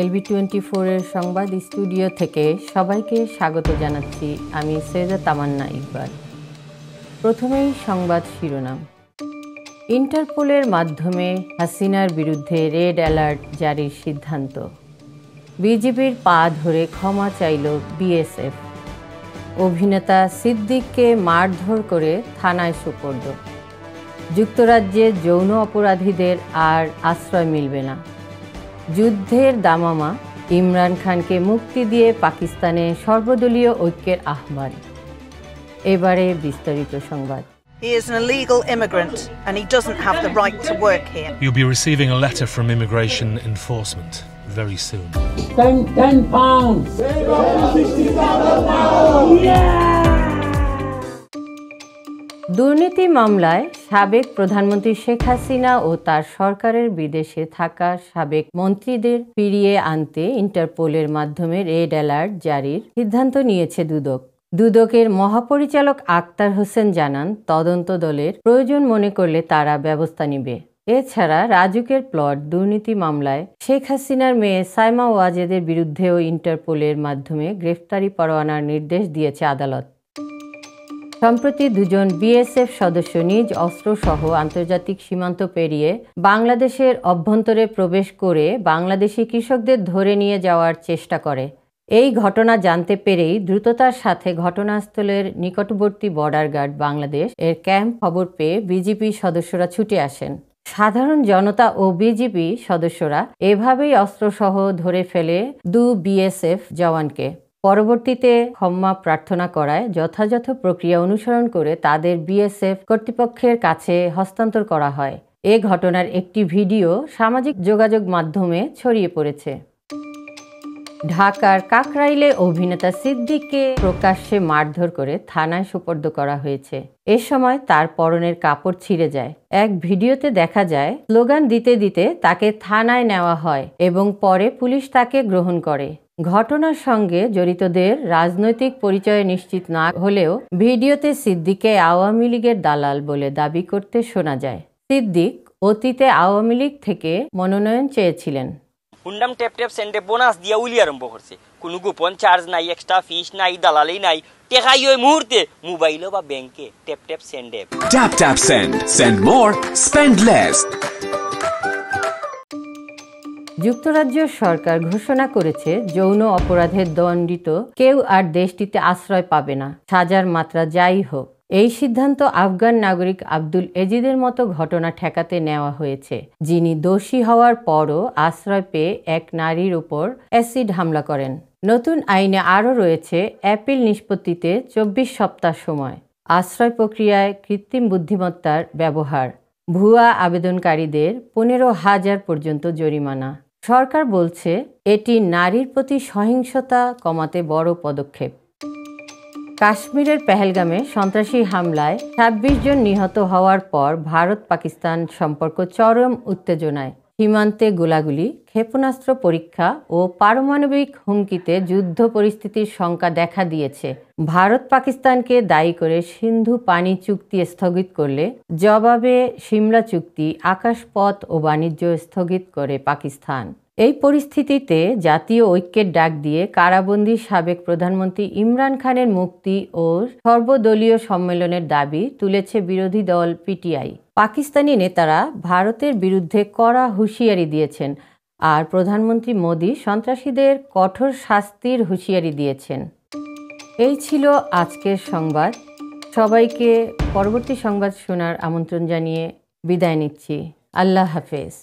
LB24 এর সংবাদ studio থেকে সবাইকে স্বাগত জানাচ্ছি। আমি সৈয়দা তামান্না ইকবাল। প্রথমেই সংবাদ শিরোনাম। ইন্টারপোলের মাধ্যমে হাসিনার বিরুদ্ধে রেড অ্যালার্ট জারির সিদ্ধান্ত। বিজিবির পা ধরে ক্ষমা চাইল বিএসএফ। অভিনেতা সিদ্দিককে মারধর করে থানায় সোপর্দ। যুক্তরাজ্যে যৌন অপরাধীদের আর আশ্রয় মিলবে না। যুদ্ধের দামামা, ইমরান খানকে মুক্তি দিয়ে পাকিস্তানে সর্বদলীয় ঐক্যের আহ্বান। এবারে বিস্তারিত সংবাদ। He is an illegal immigrant and he doesn't have the right to work here. You'll be receiving a letter from immigration enforcement very soon. Spend £10. দুর্নীতি মামলায় সাবেক প্রধানমন্ত্রী শেখ হাসিনা ও তার সরকারের বিদেশে থাকা সাবেক মন্ত্রীদের ফিরিয়ে আনতে ইন্টারপোলের মাধ্যমে রেড অ্যালার্ট জারির সিদ্ধান্ত নিয়েছে দুদক। দুদকের মহাপরিচালক আক্তার হোসেন জানান, তদন্ত দলের প্রয়োজন মনে করলে তারা ব্যবস্থা নেবে। এছাড়া রাজুকের প্লট দুর্নীতি মামলায় শেখ হাসিনার মেয়ে সাইমা ওয়াজেদের বিরুদ্ধেও ইন্টারপোলের মাধ্যমে গ্রেফতারি পরোয়ানার নির্দেশ দিয়েছে আদালত। সম্প্রতি দুজন বিএসএফ সদস্য নিজ অস্ত্রসহ আন্তর্জাতিক সীমান্ত পেরিয়ে বাংলাদেশের অভ্যন্তরে প্রবেশ করে বাংলাদেশি কৃষকদের ধরে নিয়ে যাওয়ার চেষ্টা করে। এই ঘটনা জানতে পেরেই দ্রুততার সাথে ঘটনাস্থলের নিকটবর্তী বর্ডার গার্ড বাংলাদেশ এর ক্যাম্প খবর পেয়ে বিজিবি সদস্যরা ছুটে আসেন। সাধারণ জনতা ও বিজিবি সদস্যরা এভাবেই অস্ত্রসহ ধরে ফেলে বিএসএফ জওয়ানকে। পরবর্তীতে ক্ষমা প্রার্থনা করায় যথাযথ প্রক্রিয়া অনুসরণ করে তাদের বিএসএফ কর্তৃপক্ষের কাছে হস্তান্তর করা হয়। এ ঘটনার একটি ভিডিও সামাজিক যোগাযোগ মাধ্যমে ছড়িয়ে পড়েছে। ঢাকার কাকরাইলে অভিনেতা সিদ্দিককে প্রকাশ্যে মারধর করে থানায় সোপর্দ করা হয়েছে। এ সময় তার পরনের কাপড় ছিঁড়ে যায়। এক ভিডিওতে দেখা যায় স্লোগান দিতে দিতে তাকে থানায় নেওয়া হয় এবং পরে পুলিশ তাকে গ্রহণ করে। ঘটনার সঙ্গে জড়িতদের রাজনৈতিক পরিচয় নিশ্চিত না হলেও ভিডিওতে সিদ্দিককে আওয়ামী লীগের দালাল বলে দাবি করতে শোনা যায়। সিদ্দিক অতীতে আওয়ামী লীগ থেকে মনোনয়ন চেয়েছিলেন। হুন্ডাম ট্যাপ ট্যাপ সেন্ডে বোনাস দিয়া উলি আরম্ভ করছে। কোনো গোপন চার্জ নাই, এক্সট্রা ফিস নাই, দালালি নাই। টেকাই ওই মুহূর্তে মোবাইলে বা ব্যাংকে ট্যাপ ট্যাপ সেন্ডে। Tap tap send, send more, spend less. যুক্তরাজ্য সরকার ঘোষণা করেছে যৌন অপরাধে দণ্ডিত কেউ আর দেশটিতে আশ্রয় পাবে না, সাজার মাত্রা যাই হোক। এই সিদ্ধান্ত আফগান নাগরিক আব্দুল এজিদের মতো ঘটনা ঠেকাতে নেওয়া হয়েছে, যিনি দোষী হওয়ার পরও আশ্রয় পেয়ে এক নারীর উপর অ্যাসিড হামলা করেন। নতুন আইনে আরও রয়েছে অ্যাপিল নিষ্পত্তিতে 24 সপ্তাহ সময়, আশ্রয় প্রক্রিয়ায় কৃত্রিম বুদ্ধিমত্তার ব্যবহার, ভুয়া আবেদনকারীদের 15,000 পর্যন্ত জরিমানা। সরকার বলছে এটি নারীর প্রতি সহিংসতা কমাতে বড় পদক্ষেপ। কাশ্মীরের পেহেলগামে সন্ত্রাসী হামলায় 26 জন নিহত হওয়ার পর ভারত পাকিস্তান সম্পর্ক চরম উত্তেজনায়। সীমান্তে গোলাগুলি, ক্ষেপণাস্ত্র পরীক্ষা ও পারমাণবিক হুমকিতে যুদ্ধ পরিস্থিতির শঙ্কা দেখা দিয়েছে। ভারত পাকিস্তানকে দায়ী করে সিন্ধু পানি চুক্তি স্থগিত করলে জবাবে সিমলা চুক্তি, আকাশপথ ও বাণিজ্য স্থগিত করে পাকিস্তান। এই পরিস্থিতিতে জাতীয় ঐক্যের ডাক দিয়ে কারাবন্দী সাবেক প্রধানমন্ত্রী ইমরান খানের মুক্তি ও সর্বদলীয় সম্মেলনের দাবি তুলেছে বিরোধী দল পিটিআই। পাকিস্তানি নেতারা ভারতের বিরুদ্ধে কড়া হুঁশিয়ারি দিয়েছেন, আর প্রধানমন্ত্রী মোদি সন্ত্রাসীদের কঠোর শাস্তির হুঁশিয়ারি দিয়েছেন। এই ছিল আজকের সংবাদ। সবাইকে পরবর্তী সংবাদ শোনার আমন্ত্রণ জানিয়ে বিদায় নিচ্ছি। আল্লাহ হাফেজ।